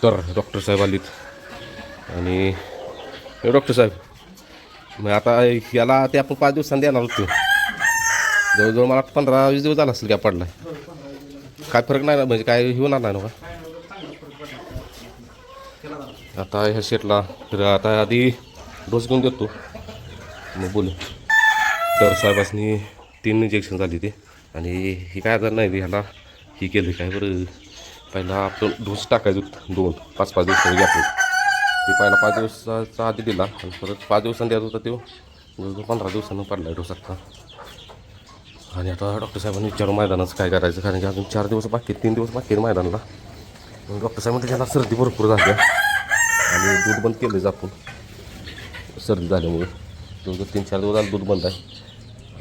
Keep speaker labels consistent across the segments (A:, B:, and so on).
A: तर डॉक्टर साहेब आलीत आणि डॉक्टर साहेब मग आता याला ते आपण 5 दिवसांनी देणार होतो. जवळजवळ मला 15-20 दिवस झाला असेल गॅप पडला. काय फरक नाही ना, म्हणजे काय होणार नाही ना का आता ह्या शेटला. तर आता आधी डोस घेऊन देतो मग बोलू. तर साहेबांनी 3 इंजेक्शन झाली ते आणि ही काय आजार नाही ह्याला ही केलं काय बरं. पहिला आपण डोस टाकायचो 2-5 दिवसांनी गॅप. ते पहिला 5 दिवसाचा आधी दिला आणि परत 5 दिवसांनी द्यायचा होता तो जवळजवळ 15 दिवसांनी पडला डोस आता. आणि आता डॉक्टर साहेबांनी विचारू मैदानाचं काय करायचं, कारण की अजून 4 दिवस बाकी 3 दिवस बाकी आहेत मैदानाला. मग डॉक्टर साहेब म्हणते त्याला सर्दी भरपूर झाली आणि दूध बंद केलं आपण सर्दी झाल्यामुळे. जवळजवळ 3-4 दिवस झालं दूध बंद आहे.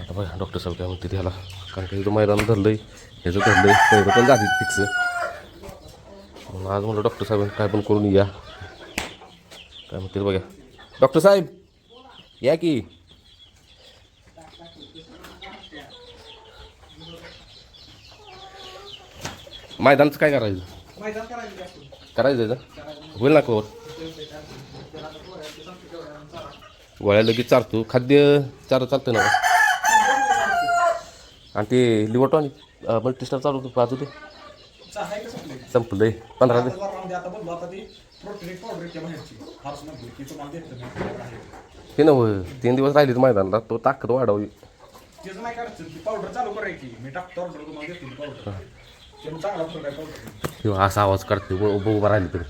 A: आता बघा डॉक्टर साहेब काय म्हणते त्याला, कारण की इथं मैदान धरलं आहे ह्याचं धरलं आहे पहिलं पण झाली फिक्स. मग आज म्हणलं डॉक्टर साहेब काय पण करून या काय म्हणते बघा. डॉक्टर साहेब या की. मैदानचं काय करायचं करायचं होईल ना कवर. गोळ्या लगेच चालतो खाद्य चालतं ना. आणि ते लिव्हर टॉनिक मल्टीस्टार चालू होतं पाहतो ते संपलं आहे 15 दिवस. ते ना 3 दिवस राहिले मैदानाला तो ताकद वाढवली. किंवा असा आवाज काढते उभा राहिले तरी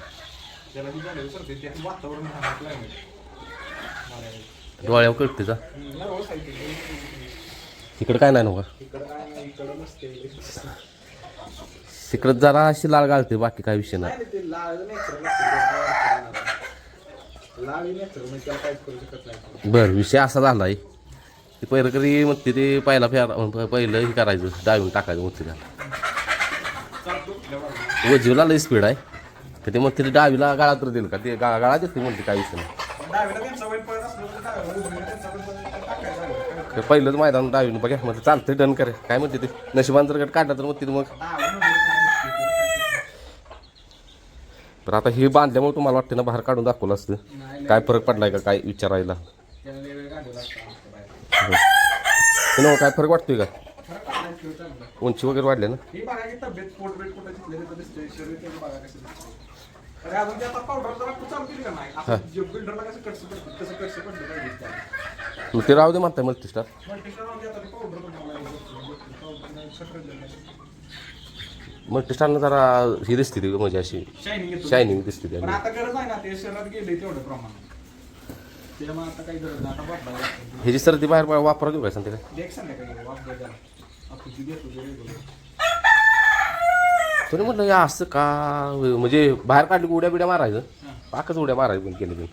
A: डोळ्यावर कळते का. तिकडं काय नाही नव्हतं तिकडं जरा अशी लाल घालते बाकी काय विषय नाही. बरं विषय असा झाला आहे ते पहिलं कधी म्हणते ते पहिला पहिलं हे करायचं डावीन टाकायचं म्हणते त्याला. वजीवला लई स्पीड आहे तर ते म्हणते ते डावीला गाळा तर देईल का ते गाळा देते म्हणते काय विषय नाही. पहिलंच मैदान डावीनं बघा म्हणजे चालतं डन करे काय म्हणते ते नशिबान जर गट काढला तर म्हणते मग. तर आता हे बांधल्यामुळे तुम्हाला वाटतं ना बाहेर काढून दाखवलं असतं काय फरक पडलाय का काय विचारायला. काय फरक वाटतोय का उंची वगैरे वाढले ना. मग ते राहू दे म्हणताय मल्टीस्टार. मल्टीस्टारनं जरा ही दिसते ती म्हणजे अशी शायनिंग दिसते ती. ह्याची सर्दी बाहेर वापरा देऊ काय सांगते काय तुम्ही म्हटलं या असं का म्हणजे बाहेर काढली की उड्या बिड्या मारायचं पाकच उड्या मारायचं पण केलं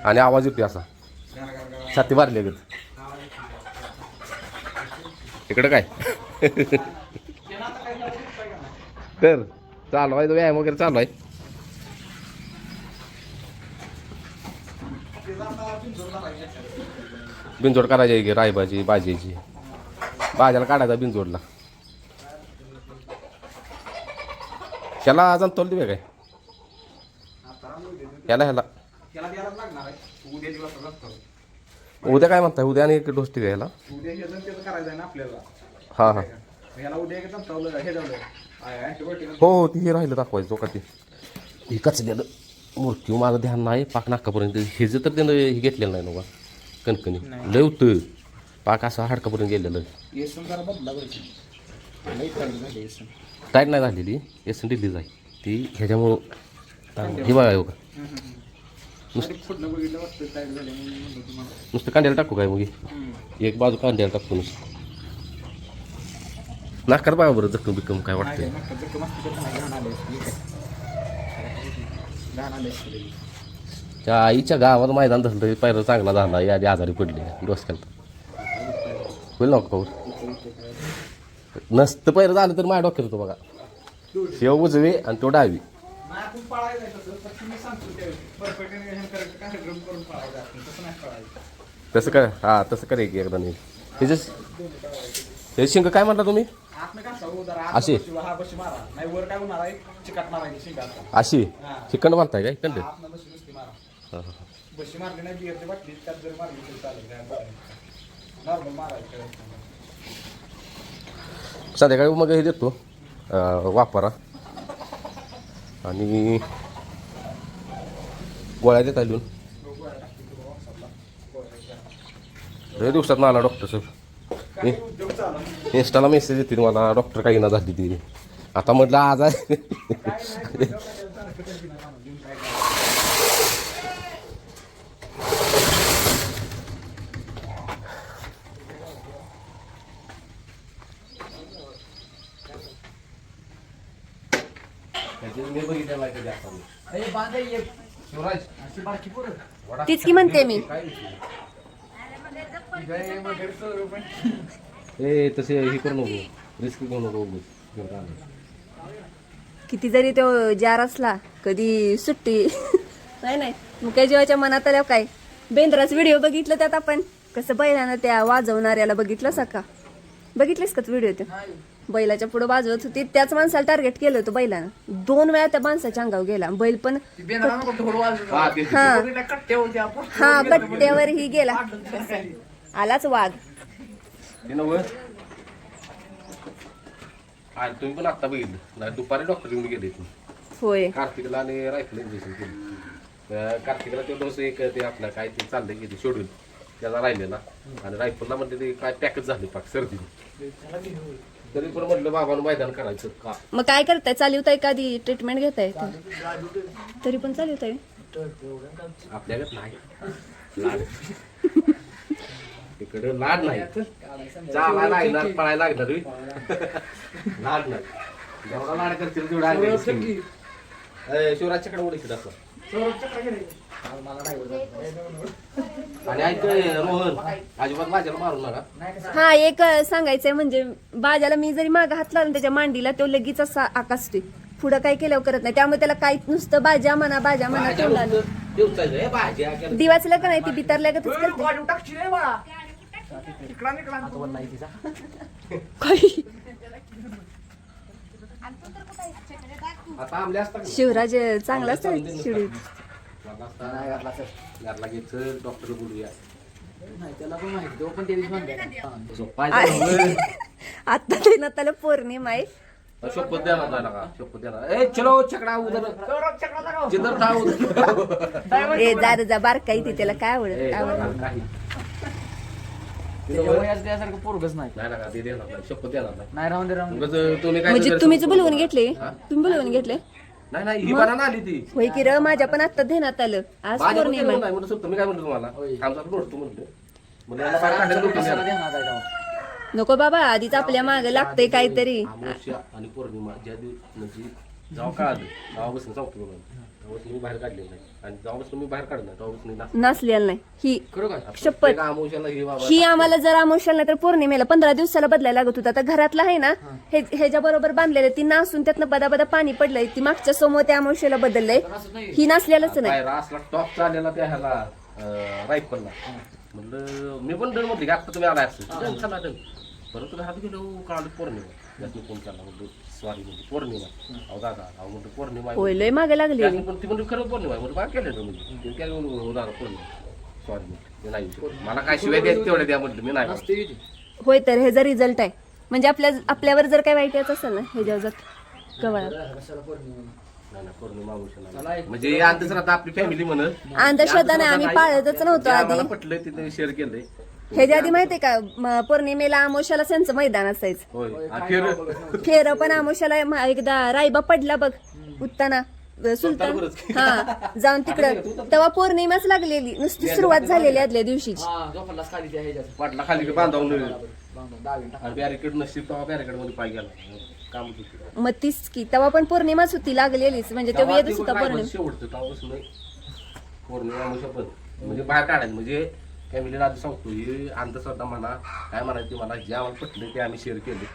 A: आणि आवाज येते असा छाती मारली गत. इकडं काय तर चालू आहे व्यायाम वगैरे चालू आहे. बिनजोड करायची आहे की रायबाची भाजीची भाज्याला काढायचा बिनजोडला. ह्याला जंतोल दिवे काय ह्याला उद्या काय म्हणताय उद्या आणि एक डोस टी ह्याला. हां हां हो ती हे राहिलं दाखवायचं का ती कचलेलं मूर्ती माझं ध्यान नाही पाक नाकापर्यंत हे जर तर त्यानं हे घेतलेलं नाही नव्हा कणकणी लय होतं पाक असं हाडकापर्यंत गेलेलं. टाईट नाही झालेली एसन डिलीज आहे ती ह्याच्यामुळं हे बघा का नुसतं कांद्याला टाकू काय मग एक बाजू कांद्याला टाकतो नुसतं. नाकात बघा बरं जखम बिकम काय वाटतंय. त्या आईच्या गावात मैदान धरलं पहिलं चांगला झाला यादी आजारी पडली डोसक्याला होईल ना का नसतं पहिलं झालं तर माझ्या डोक्यात होतं बघा शेव उजवे आणि तो डावी. तसं काय हां तसं करे की एकदा नाही हे शिंग काय म्हणता तुम्ही
B: आतनं का सगळं उदार
A: अशी?
B: हा बशी मारा नाही वर काय होणार आहे चिकाट मारायची शिंगात
A: अशी चिकन बांधताय काय कंड
B: आतनं बशी नुसती मारा बशी मारली नाही बियर वाटली त्यात जर मारली तरी चालेल काय नॉर्मल मारायचं
A: संध्याकाळी मग हे देतो वापरा आणि गोळ्या देता लिहून लय दिवसात मला डॉक्टर साहेब
B: उद्योग चालू
A: इंस्टाला मेसेज येते मला डॉक्टर काही ना झाली ती आता म्हटलं आज आहे
C: तीच की म्हणते मी
A: ए तसे हे करू नको रिस्क घेऊ नको उगाच.
C: किती जरी तो जार असला कधी सुट्टी नाही नाही मुख्य जीवाच्या मनात आल्या काय बेंद्राच व्हिडिओ बघितलं त्यात आपण कसं बैलानं त्या वाजवणाऱ्याला बघितलं सका बघितलेस का व्हिडिओ ते बैलाच्या पुढे वाजवत होती त्याच माणसाला टार्गेट केलं होतं बैलानं 2 वेळा त्या माणसाच्या अंगावर गेला बैल पण हा कट्ट्यावर ही गेला आलाच वाघ
A: ते नव्ह आणि तुम्ही पण आत्ता बघितलं नाही दुपारी डॉक्टर येऊन गेले तुम्ही
C: होय
A: कार्तिकला आणि रायफल इंजेक्शन केलं त्या कार्तिकला ते डोस एक ते आपलं काय ते चाललंय की शेड्यूल त्याला राहिलेला आणि रायफलला म्हणते ते काय पॅकच झाले पाक सर्दी तरी पण म्हटलं बाबानं मैदान करायचं का
C: मग काय करताय चालवताय कधी ट्रीटमेंट घेताय तरी पण चालवताय
A: आपल्याकडे नाही लाड इकडे लाड नाही चालायला लागणार पळायला लागणार रे. लाड नाही जेवढा लाड करतील तेवढा शिवराजच्याकडे ओळखीत असं आणि ऐक रोहन अजिबात माझ्याला मारू नका
C: हा एक सांगायचंय म्हणजे बाजाला मी जरी माग हात लावला त्याच्या मांडीला तो लगेच असा आकाशतोय पुढं काय केल्यावर करत नाही त्यामुळे त्याला काही नुसतं बाजा म्हणा तोंडाला दिवाचलं का नाही ती बितारल्या का
A: आता आमले असतात
C: शिवराज चांगला असतो शिवडी
A: घरला घ्यायचं डॉक्टर बोलूया
C: आता ते ना त्याला पौर्णिमा आहे
A: शपथ द्या ना का शपथ द्या ना ए चलो छकडा उधर जिधर था उधर
C: ए जा बारकाई ती त्याला काय आवडत
A: काही
B: पोरगच नाही
A: नाही ना ते देणार नाही शपथ देणार नाही
B: नाही राहून दे राहून
A: उगाच तुम्ही काय
C: म्हणजे तुम्हीच बोलवून घेतले तुम्ही बोलवून घेतले
A: नाही नाही ही बना आली ती
C: होय की र माझ्या पण आता ध्यानात आलं आज
A: माझ्या पण
C: पौर्णिमा
A: केलं
C: आहे.
A: नाही म्हणून तुम्ही काय म्हणतो तुम्हाला आमचा बोलतो म्हणतो म्हणजे याला बाहेर काढायला लोकं नाही.
C: नको बाबा आधीच आपल्या माग लागतंय काहीतरी
A: अमावस्या आणि पौर्णिमा ज्या दिवशी म्हणजे जेव्हा काढलं तेव्हापासून सांगतो तुम्हाला तेव्हापासून मी बाहेर काढले नाही आणि जेव्हापासून मी बाहेर काढलं तेव्हापासून
C: नसलेलं नाही ही शपथ
A: प्रत्येक अमावस्याला हे बाबा
C: ही आम्हाला जर आमोशाला नाही तर पौर्णिमेला 15 दिवसाला बदलायला लागत होता आता घरातला आहे ना ह्याच्या बरोबर बांधलेलं ती नासून त्यातनं बदा पाणी पडलंय ती मागच्या समोर त्या आमोशाला बदललंय ही नसलेलंच नाही
A: बाहेर असला टॉप चाललेला त्या ह्याला रायफलला म्हणलं मी पण डन म्हटली की आता तुम्ही आला असं चला डन परत घरात गेलो काढलं पौर्णिमा त्यातून फोन केला म्हणतो सॉरी म्हणजे पौर्णिमा अहो दादा अहो म्हणतो पौर्णिमा
C: होय लय मागे लागली
A: पण ती म्हणजे खरं पौर्णिमा आहे म्हणतो काय केलं म्हणजे ते काय हो दादा पौर्णिमा सॉरी म्हणतो मी नाही मला काय शिवाय द्यायचं तेवढ्या द्या म्हटलं मी नाही
C: होय तर ह्याचा रिझल्ट आहे म्हणजे आपल्यावर जर काय वाईट यायचं असेल ना ह्याच्यावर जर कवळा
A: नाही ना पौर्णिमा अमावस्या म्हणजे अंधश्रद्धा आपली फॅमिली म्हणत
C: अंधश्रद्धा नाही आम्ही पाळतच नव्हतो आधी
A: पटलं तिथे शेअर केलंय
C: ह्याच्या आधी माहितीये का पौर्णिमेला आमोशाला त्यांचं मैदान असायचं
A: होय
C: फेर पण आमोशाला एकदा रायबा पडला बघ उत्ताना सुलतान हा जाऊन तिकडं तेव्हा पौर्णिमाच लागलेली नुसती सुरुवात झालेली आदल्या दिवशीची
A: पाटला खाली बांधावून आणि बॅरिकेड नसतील तेव्हा बॅरिकेड मध्ये पाय गेला काम होतं
C: मग तीच की तेव्हा पण पौर्णिमाच होती लागलेलीच म्हणजे तेव्हा येतच होता पौर्णिमा
A: शेवटचं तेव्हापासून पौर्णिमा अमावस्या पण म्हणजे बाहेर काढायचं म्हणजे फॅमिलीला आधी सांगतो ही अंधश्रद्धा म्हणा काय म्हणायची मला जे आम्हाला पटलं ते आम्ही शेअर केले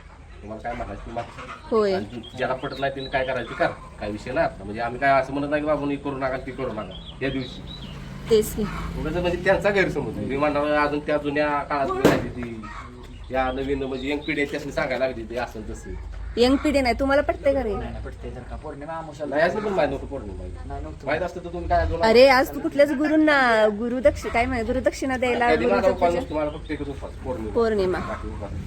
A: तुम्हाला काय म्हणायचं तुम्हाला
C: होय
A: ज्याला पटत नाही त्याने काय करायचं कर काय विषय नाही आता म्हणजे आम्ही काय असं म्हणत नाही की बाबा हे करू नका ती करू नका या दिवशी
C: तेच की
A: म्हणजे त्यांचा गैरसमज मी म्हणणार अजून त्या जुन्या काळात राहिली ती या नवीन म्हणजे यंग पिढी त्यासनी सांगायला लागली ते असं तसं.
C: यंग पिढी नाही तुम्हाला पटतंय का रे?
B: नाही पटते जर का पौर्णिमा आमुषाला
A: नाही असं पण माहिती नव्हतं पौर्णिमा
B: नाही नव्हतं
A: माहित असतं तर तुम्ही काय बोला.
C: अरे आज तू कुठल्याच गुरूंना काय म्हणे गुरुदक्षिणा द्यायला
A: कधी माझा
C: गुरुचं
A: उपास
C: पूजन?
A: नसतो मला फक्त एकच उपास पौर्णिमा.
C: पौर्णिमा.
A: बाकी उपास नाही.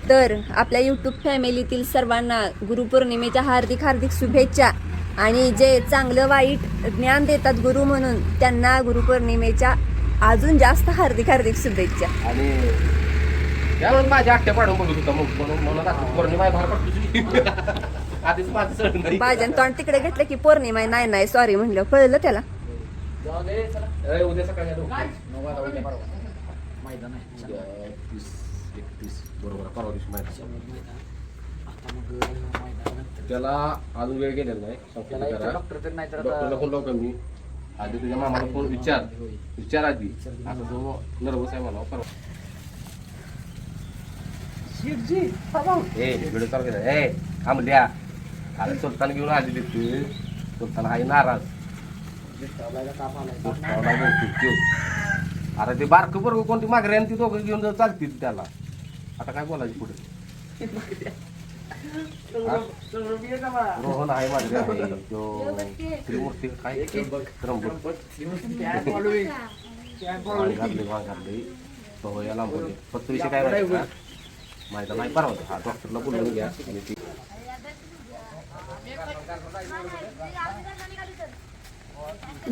C: तर आपल्या युट्यूब फॅमिलीतील सर्वांना गुरुपौर्णिमेच्या हार्दिक हार्दिक शुभेच्छा. आणि जे चांगलं वाईट ज्ञान देतात गुरु म्हणून त्यांना गुरुपौर्णिमेच्या अजून जास्त हार्दिक हार्दिक शुभेच्छा.
A: आणि त्यामुळे माझ्या आठ्या पाडून बघत होता मग म्हणून आता पौर्णिमा भार पडतो तुझी. आधीच माझं सण नाही.
C: बाजन तोंड तिकडे घेतलं की पौर्णिमा आहे. नाही सॉरी म्हणलं कळलं त्याला.
B: जाऊ दे चला
A: अरे, उद्या सकाळी आलो.
B: 9 वाजता उद्या परवा मैदान आहे
A: उद्या 30-31 बरोबर परवा दिवशी माहिती.
B: आता मग मैदान
A: त्याला अजून वेळ गेलेला नाही.
B: त्याला एक डॉक्टर तर नाही तर
A: डॉक्टरला फोन लावतो मी. आधी तुझ्या मामाला फोन विचार आधी. आता तो नर्वस आहे मला परवा. ए व्हिडिओ चालू केला. ए थांबल्या. अरे सुलतान घेऊन आलेली तू. सुलतान आहे नाराज. अरे ते बारकं बरोबर कोणती मागरे आणि ती दोघं घेऊन जर चालतील त्याला. आता काय बोलायचं पुढे. रोहन आहे माझे आहे तो त्रिमूर्ती काय घातले तो याला बोलले. फक्त विषय काय माहिती नाही परवा हा डॉक्टरला बोलून घ्या. आणि ती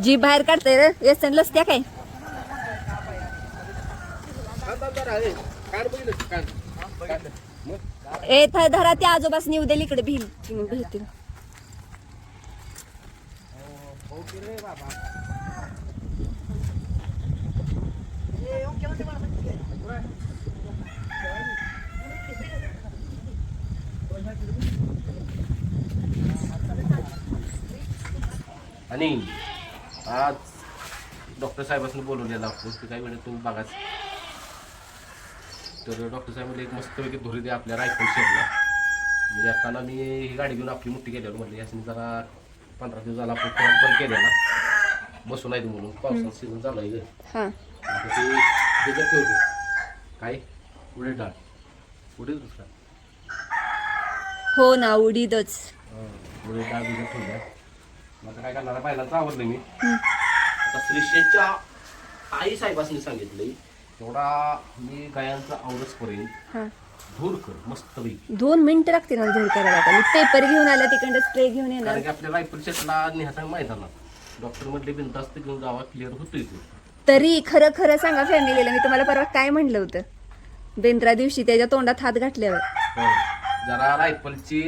C: जी बाहेर काढते रे व्यसन लसत्या काय. ए धरा त्या आजोबास नेऊ दे इकडे भेटतील.
A: आणि आज डॉक्टर साहेबांनी बोलवलेलं आपण की काही वेळेत तुम्ही बघाच. तर डॉक्टर साहेब म्हणजे एक मस्तपैकी धुरी दे आपल्या रायफल शेडला. म्हणजे असताना मी ही गाडी घेऊन आपली मोठी गेल्यावर म्हटलं याच्याने जरा 15 दिवस झाला आपण फरक पण केलेला बसून आहे म्हणून. पावसाचा सीझन चालू आहे.
C: हा
A: आता ते त्याच्यात ठेवते काय उडीद डाळ उडीद दुसरा
C: हो ना उडीदच.
A: उडीद डाळ भिजत ठेवल्या. आता काय करणार पहिल्यांदा आवडलं मी. आता श्रीशेच्या आई साहेबांनी सांगितलंय तेवढा मी गायांचा आवडच करेन.
C: हा
A: धूर कर मस्त वेळी.
C: 2 मिनिटं लागते ना धूर करायला. आता मी पेपर घेऊन आला तिकडं स्प्रे घेऊन येणार.
A: कारण की आपल्या रायफल शेटला नेहता मैदानात डॉक्टर म्हटले बिनतास्त घेऊन जावा क्लिअर होतोय तो.
C: तरी खरं खरं सांगा फॅमिलीला मी तुम्हाला परवा काय म्हणलं होतं बेंद्रा दिवशी त्याच्या तोंडात हात घातल्यावर.
A: हो. जरा रायफलची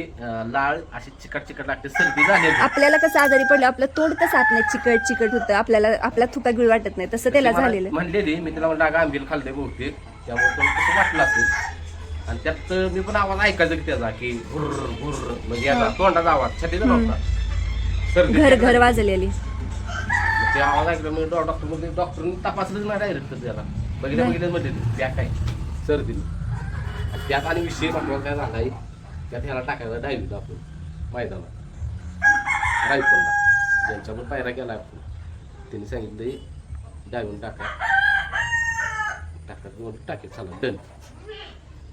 A: लाळ अशी चिकट चिकट लागते सर्दी झाली.
C: आपल्याला कसं आजारी पडलं आपलं तोंड कसं आत नाही चिकट चिकट होतं आपल्याला आपला थुका गिळ वाटत नाही तसं त्याला झालेलं.
A: म्हणलेली मी तिला म्हणलं आंबील खाल्ले बहुतेक त्यामुळे तुला कसं वाटलं असेल. आणि त्यात मी पण आवाज ऐकायचा की त्याचा की भुर्र भुर्र म्हणजे याचा तोंडाचा आवाज छातीचा नव्हता. सर्दी
C: घर घर वाजलेली.
A: ते आवाज ऐकलं म्हणजे डॉक्टरने तपासलंच नाही डायरेक्ट त्याला. बघितलं म्हणजे त्या काय सर्दी. त्यात आणि विषय महत्वाचा काय झालाय त्यात ह्याला टाकायला डायवीत आपण मैदानात रायफलला ज्यांच्यावर पायरा केला आपण त्यांनी सांगितलं डायवून टाकायचं टाकेल चला डन.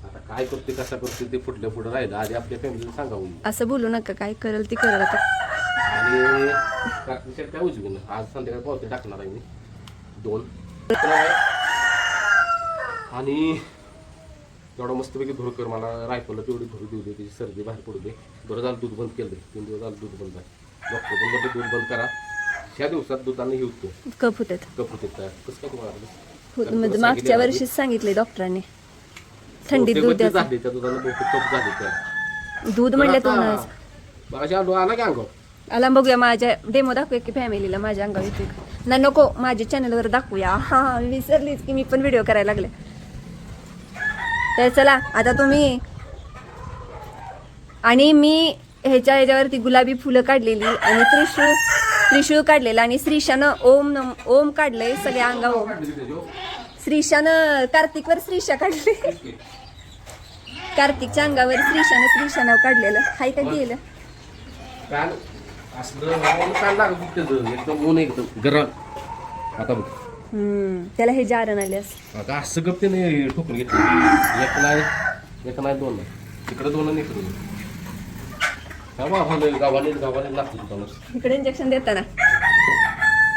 A: आता काय करते कसा करते ते पुढल्या पुढे राहिलं आधी आपल्या फॅमिलीला सांगावं.
C: असं बोलू नका काय करल ती करल आता.
A: आणि काय उजवी आज संध्याकाळी पावते टाकणार आहे मी 2. आणि एवढा मस्तपैकी धूर कर मला रायफलला तेवढी धूर देऊ दे त्याची सर्दी बाहेर पडू दे. बरं झालं दूध बंद केलं 3 दिवस झालं दूध बंद आहे. डॉक्टर पण म्हणते दूध बंद करा. ह्या दिवसात दुधाने हे होतं
C: कप होतात.
A: कप होते काय कसं काय तुम्हाला
C: म्हणजे मागच्या वर्षीच सांगितले डॉक्टरांनी थंडीत दूध द्यायचं.
A: झाले त्या दुधाने बहुतेक कप झाले त्या
C: दूध म्हणलं तो ना
A: माझ्या आला की अंगावर.
C: आला बघूया माझ्या डेमो दाखवूया की फॅमिलीला माझ्या अंगावर येते ना. नको माझ्या चॅनलवर दाखवूया. हा विसरलीच की मी पण व्हिडिओ करायला लागले. तर चला आता तुम्ही आणि मी ह्याच्यावरती गुलाबी फुलं काढलेली आणि त्रिशूळ काढलेलं आणि श्रीशानं ओम काढलंय सगळ्या अंगावर. श्रीशानं कार्तिकवर श्रीशा काढले. कार्तिकच्या अंगावर श्रीशानं काढलेलं हाय का गेलं.
A: असलं काढ लागत एकदम ऊन एकदम गरम. आता बघ
C: त्याला हे जारण आल्यास
A: आता असं गप्तीने ठोकून घेतलं एक नाही दोन नाही तिकडे दोन आणि इकडे गावाने लागतो तुला
C: इकडे इंजेक्शन देताना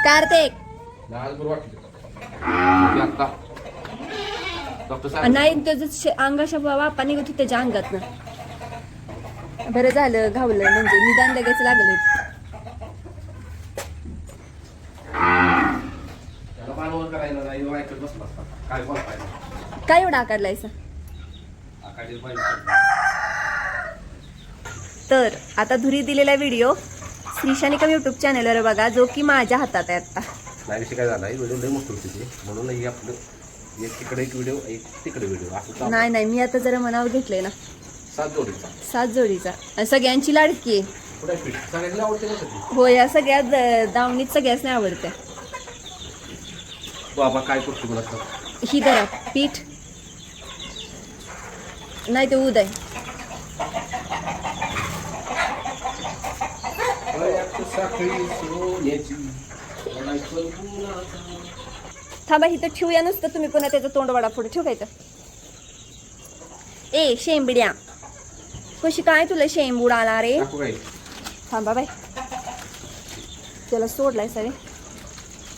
C: कार्तिक
A: आज बरं वाटलं आता डॉक्टर साहेब
C: नाही त्याचं अंगाच्या वापा निघत होती त्याच्या अंगात ना बरं झालं घावलं म्हणजे निदान लगेच लागले
A: त्याला मानवर करायला नाही ऐकत बसला असता. काय बोलताय
C: काय एवढा आकारलायसा
A: आकाडी पाहिजे
C: तर आता धुरी दिलेला व्हिडिओ श्रीशानिकम यूट्यूब चॅनलवर बघा जो की माझ्या हातात आहे आता
A: नाही विषय काय झाला व्हिडिओ लई मोठी होती ती म्हणून ही आपलं एक तिकडे एक व्हिडिओ एक तिकडे व्हिडिओ असं चालू.
C: नाही मी आता जरा मनावर घेतलंय ना
A: 7 जोडीचा
C: 7 जोडीचा आणि सगळ्यांची लाडकी आहे
A: पुढे फिट सगळ्यांना आवडते ना सगळी
C: हो या सगळ्या दावणीत सगळ्याच नाही आवडत्या
A: बाबा काय करतो मला आता?
C: ही धरा पीठ नाही ते उदय
A: साखळी सोन्याची म्हणायचं गुलाचा.
C: थांबा इथं ठेवूया नुसतं तुम्ही पुन्हा त्याचं तोंड वडा पुढे ठेवायचं ए शेंबड्या कशी काय तुला शेंब उडाला रे
A: टाकू काय
C: थांबा बाय त्याला सोडलाय सगळे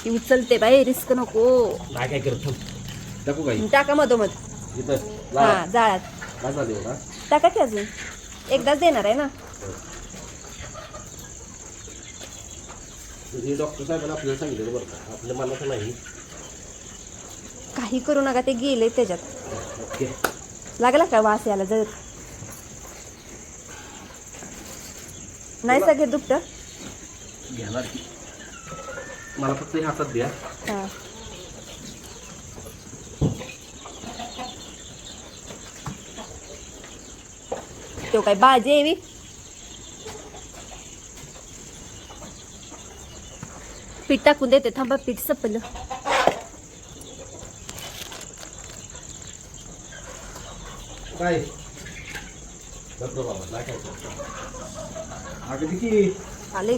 C: ती उचलते बाय रिस्क नको
A: नाही काय करत थांब. टाकू काय
C: टाका मधोमध
A: इथं
C: हा जाळात
A: काय झालं एवढा
C: टाका की अजून एकदाच देणार आहे ना
A: हे डॉक्टर साहेबांना आपल्याला सांगितलं बरं का आपल्या मनाचं नाही
C: काही करू नका ते गेले त्याच्यात
A: ओके
C: लागला का वास याला जर नाही सगळे दुपट
A: घेणार की मला फक्त हे हातात द्या
C: हा तो काय बाजे एवी पीठ टाकून देते थांबा पीठ संपलं
A: काय डॉक्टर बाबा नाही काय अगदी की
C: आले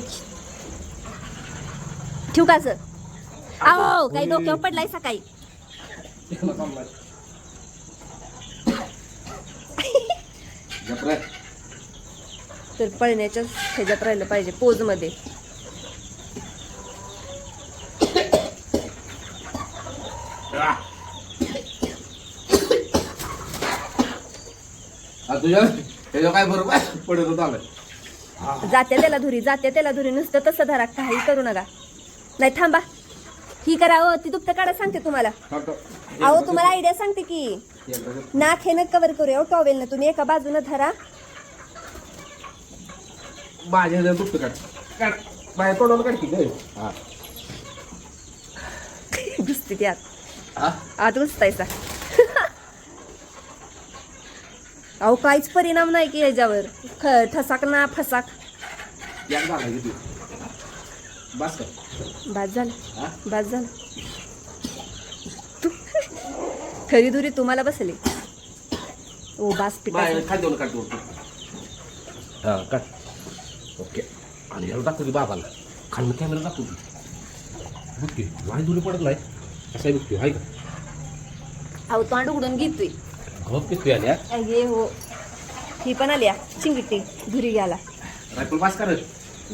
C: ठेवू का सर आओ काही डोक्यावर पडलाय सकाळी
A: जत्रा
C: तर पळण्याच्याच ह्याच्यात राहिलं पाहिजे पोज मध्ये
A: तुझ्या त्याच्या काय बरोबर पडत होत आलं
C: जाते त्याला धुरी नुसतं तसं धरा काही करू नका नाही थांबा ही करा अहो ती दुपट काढा सांगते तुम्हाला अहो तुम्हाला आयडिया सांगते की नाक हे न कव्हर करूया टॉवेल ना तुम्ही एका बाजूने धरा
A: माझ्या दुखत काढ काढ माझ्या तोंडाला काढ की गं. हा
C: घुसते ती आत
A: हा
C: आत घुसतायचा अहो काहीच परिणाम नाही की याच्यावर ठसाक ना फसाक
A: यात झाला किती बस कर
C: बाद झालं
A: हा
C: बाद झालं खरी दुरी तुम्हाला बसली ओ बास पिठा
A: बाय खाली देऊन काढतो हा काढ ओके आणि ह्याला दाखवते बाबाला खाली कॅमेरा दाखवते बुक्की वाय दुरी पडत नाही असा बुक्की हाय का
C: अहो तोंड उघडून घेतोय
A: गप पितोय आल्या
C: अगे हो ही पण आली चिंगटी धुरी घ्यायला
A: रायफल पास कर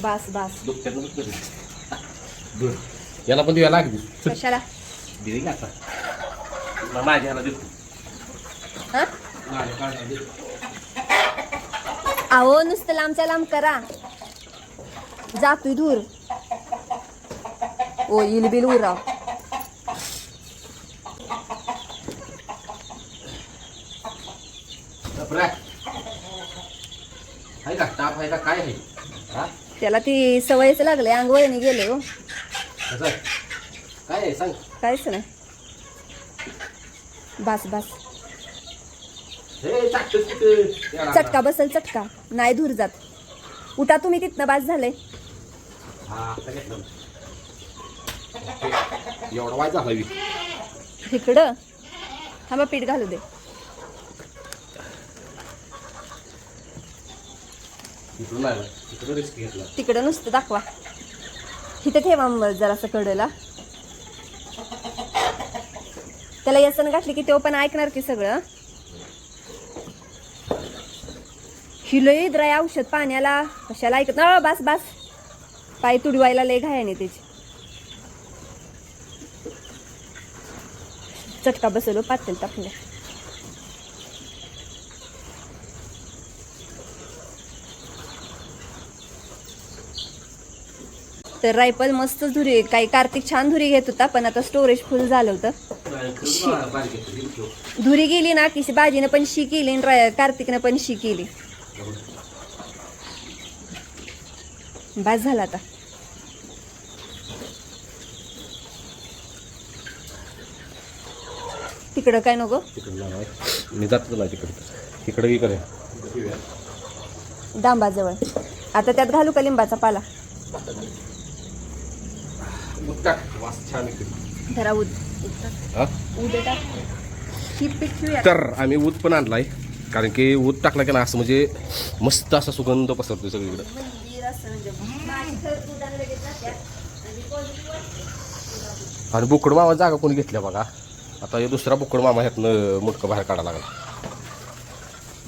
C: बास बास
A: दुखत्यानं दुखत दूर याला पण द्यायला लागली
C: कशाला
A: दिली का आता माझ्या ह्याला देतो
C: हा
A: माझ्या काढायला देतो
C: अहो नुसतं लांबचा लांब करा जातोय धूर ओ इलबिल उराव
A: आहे का ताप आहे का काय आहे हा
C: त्याला ती सवयच लागले अंगवळणी गेले हो
A: कसं आहे? काय आहे सांग
C: काहीच नाही बास बास
A: हे चाकतच कुठे
C: चटका बसल चटका नाही धूर जात उठा तुम्ही तिथनं बास झाले
A: हा आता घेतलं एवढा वाय झाला वी
C: इकडं थांबा पीठ घालू दे
A: इकडून नाही इकडं रिस्क घेतला
C: तिकडं नुसतं दाखवा इथं ठेवा मग जरासं कडेला त्याला यसण घातली की तो पण ऐकणार की सगळं. ही लई द्राय औषध पाण्याला कशाला ऐकत ना. बस बस पाय तुडवायला लय घायाने त्याची. चटका बसवलो पातेल टाकलं. तर रायफल मस्त धुरी काही कार्तिक छान धुरी घेत होता पण आता स्टोरेज फुल झालं होतं. धुरी गेली ना की बाजीनं पण शी केली आणि कार्तिकनं पण शी केली. बास झाला आता. तिकडं काय नको
A: मी जात नाही तिकडे करे
C: डांबाजवळ. आता त्यात घालू का लिंबाचा पाला.
A: छान
C: जरा उद टाक. ही पीठ ठेवूया.
A: तर आम्ही ऊद पण आणलाय कारण की ऊद टाकला की ना असं म्हणजे मस्त असा सुगंध पसरतो सगळीकडे.
C: मंदिर असं म्हणजे माझी घर दुधाला लगेच जात्या. आणि positive वाटतं.
A: आणि बोकड मामा जागा कोणी घेतल्या बघा. आता हे दुसरा बोकड मामा ह्यातनं मुटकं बाहेर काढायला लागला.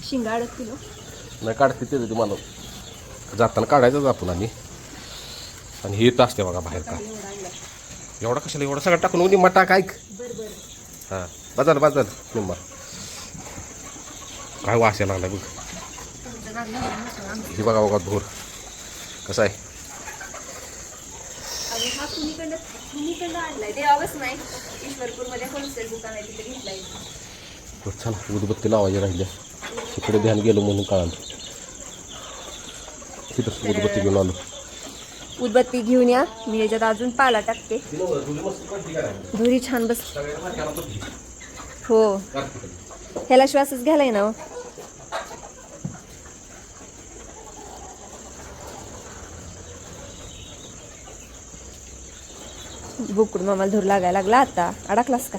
C: शिंगा अडकलो
A: नाही काढते ते तुम्हाला जाताना काढायचंच आपण आणि हे येत असते बघा बाहेर का. एवढा कशाला एवढा सगळं टाकून निम्मा टाक ऐक. हां बाजार निम्मा काय वास यायला लागला बघ. हे बघा धूर कसा आहे.
C: आणि हा कुणीकडं आणलाय देवावच नाही. ईश्वरपूरमध्ये होलसेल दुकान आहे तिथे घेतलाय.
A: छान उदबत्ती लावायची राहिल्या तिकडे ध्यान गेलं म्हणून कळालं. तिथं उदबत्ती घेऊन आलो.
C: उदबत्ती घेऊन या. मी याच्यात अजून पाला टाकते. धुरी छान बस. हो ह्याला श्वासच घ्यायलाय ना. बुकड मामाला धूर लागायला लागला. आता अडकलास का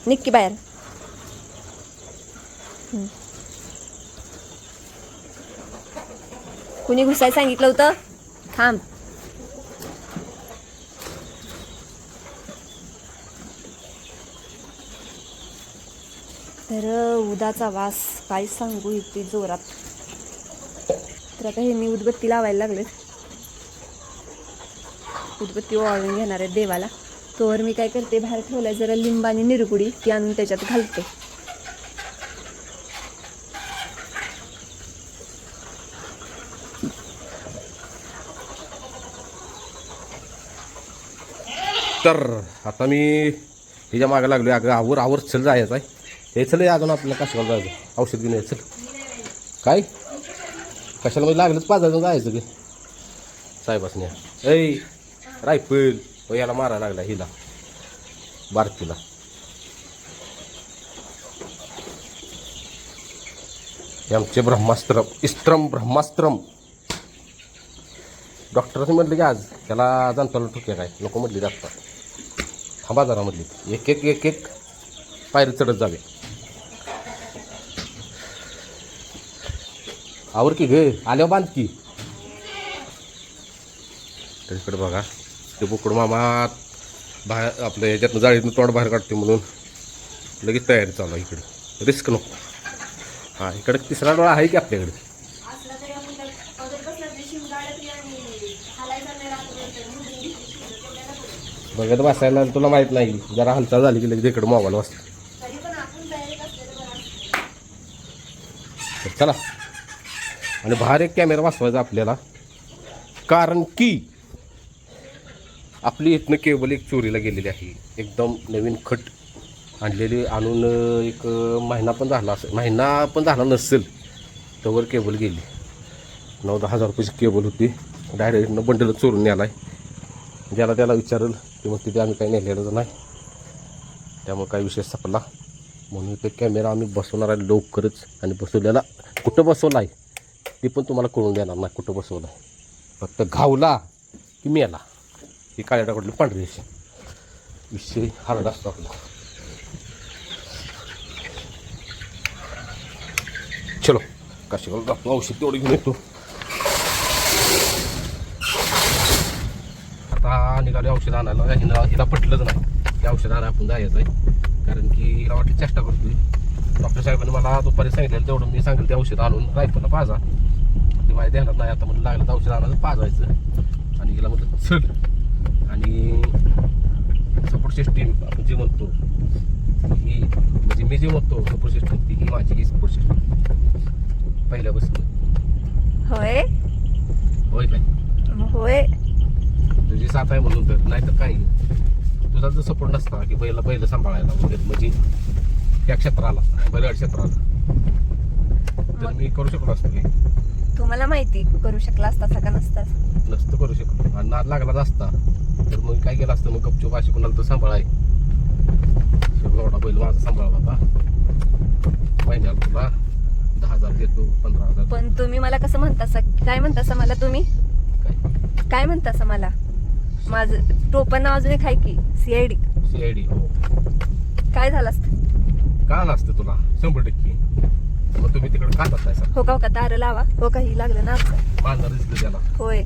C: निक्की बाहेर. कुणी घुसायला सांगितलं होतं. थांब. तर उदाचा वास काय सांगू इतकी जोरात. तर आता हे मी उदबत्ती लावायला लागले. उदबत्ती ओवाळून घेणार आहे देवाला. तोवर मी काय करते बाहेर ठेवलाय जरा लिंब आणि निरगुडी ती आणून त्याच्यात घालते.
A: तर आता मी हिच्या मागे लागलो. अगं आवर चल जायचं आहे. हे चल अजून आपल्याला कशाला जायचं औषध घेऊन यायचं. काय कशाला म्हणजे लागलंच 5 जण जायचं की साहेबासने. ऐ रायफल याला मारायला लागला हिला बारकीला. आमचे ब्रह्मास्त्रम ब्रह्मास्त्रम. डॉक्टरने म्हटलं की आज त्याला जाणताला ठोक्या काय नको म्हटली जाता. थांबा जरा म्हटली. एक एक पायरी चढत जावे. आवर की गे आल्यावर बांध की. तर इकडे बघा ते बोकड मामा बाहेर आपल्या ह्याच्यातनं जाळीतनं तोंड बाहेर काढते म्हणून लगेच तयारी चालू आहे. इकडे रिस्क नको. हां इकडे तिसरा डोळा आहे की आपल्याकडे. बघत बसायला तुला माहित नाही. जरा हालचाल झाली की लगेच इकडे मोबाईल वाजता. चला आणि बाहेर एक कॅमेरा बसवायचा आपल्याला कारण की आपली इथनं केबल एक चोरीला गेलेली आहे. एकदम नवीन खट आणलेली. आणून एक महिना पण झाला नसेल तोवर केबल गेली. 9-10 हजार रुपयाची केबल होती. डायरेक्ट इथनं बंडलच चोरून न्यायला आहे. ज्याला त्याला विचारेल ते मग तिथे आम्ही काही नेलेलं नाही. त्यामुळे काही विषय संपला. म्हणून ते कॅमेरा आम्ही बसवणार आहे लवकरच. आणि बसवलेला कुठं बसवला आहे ते पण तुम्हाला कळून देणार नाही कुठं बसवला आहे. फक्त घावला की मेला ही काळ्या डाकडली पांढरी अशी विषय हार्ड असतो आपला. चलो कशाला जातो औषध तेवढं घेऊन येतो. आता निघाले औषध आणायला. हिला पटलंच नाही. की औषध आणा आपण जायचं आहे, कारण की हिला वाटली चेष्टा करतोय. डॉक्टर साहेबांनी मला दुपारी सांगितलेलं तेवढं मी सांगेल ते औषध आणून रायफलला पाजा. ते माझ्या ध्यानात नाही आता, म्हणून लागलं तर औषध आणायचं पाजवायचं. आणि हिला म्हटलं चल. आणि सपोर्ट सिस्टीम आपण जे म्हणतो ही, म्हणजे मी जे म्हणतो सपोर्ट सिस्टीम, ती ही माझी ही सपोर्ट सिस्टीम पहिल्यापासून.
C: होय
A: होय काय
C: होय.
A: तुझी साथ आहे म्हणून तर, नाही तर काही तुझा जर सपोर्ट नसता की बैल सांभाळायला वगैरे, म्हणजे त्या क्षेत्राला बैलगाडी क्षेत्राला, तर मी करू शकलो असतो की.
C: तुम्हाला माहिती करू शकला असता का नसता?
A: नसतं करू शकलो. आणि नाद लागला असता तर मग काय केलं असतं, मग गपचूप अशी कोणाला तर सांभाळाय, एवढा बैल माझा सांभाळ बाबा, महिन्याला तुला 10,000 देतो, 15,000.
C: पण तुम्ही मला कसं म्हणतासा, काय म्हणतासा मला तुम्ही, काय म्हणतासा मला? माझं टोपण नाव अजून एक आहे की CID.
A: CID हो.
C: काय झालं असतं?
A: कळालं असतं तुला 100%. मग तुम्ही तिकडे का करताय सर?
C: हो का दार लावा. हो का ही लागलं ना आपलं.
A: मानणार दिसलं त्याला.
C: होय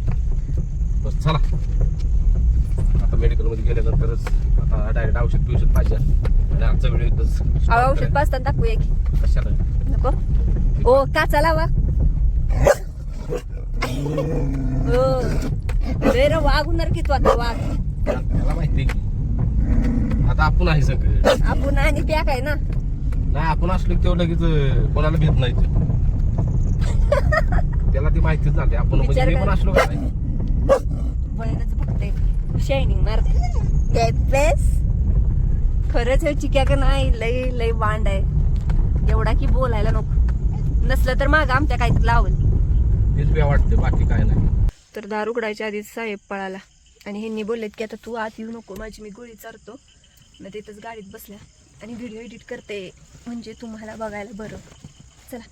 A: बस चला, आता मेडिकलमध्ये गेल्यानंतरच आता डायरेक्ट औषध पाहिजे. आणि आजचा व्हिडिओ इथंच
C: औषध पाजताना दाखवूया की.
A: कशाला
C: नको ओ काचा लावा. हो रे वाघ होणार की तू आता वाघ.
A: त्याला माहिती आहे की आता आपण आहे सगळं.
C: आपण आणि पॅक आहे ना.
A: नाही आपण असलो की तेवढं लगेच कोणाला भेट नाही ते. त्याला ती माहितीच झाली. आपण म्हणजे मी पण असलो का नाही.
C: बळच बघते शायनिंग मारते प्लेस. खरंच हे चिक्या का नाही, लय लय वांड आहे एवढा की बोलायला नको. नसलं तर माग आमच्या काहीतरी लावल.
A: तेच बी वाटते, बाकी काय नाही.
C: तर दार उघडायच्या आधीच साहेब पळाला आणि ह्यांनी बोललेत की आता तू आत येऊ नको, माझी मी गोळी चारतो. मग तिथंच गाडीत बसल्या आणि व्हिडिओ एडिट करते म्हणजे तुम्हाला बघायला बरं. चला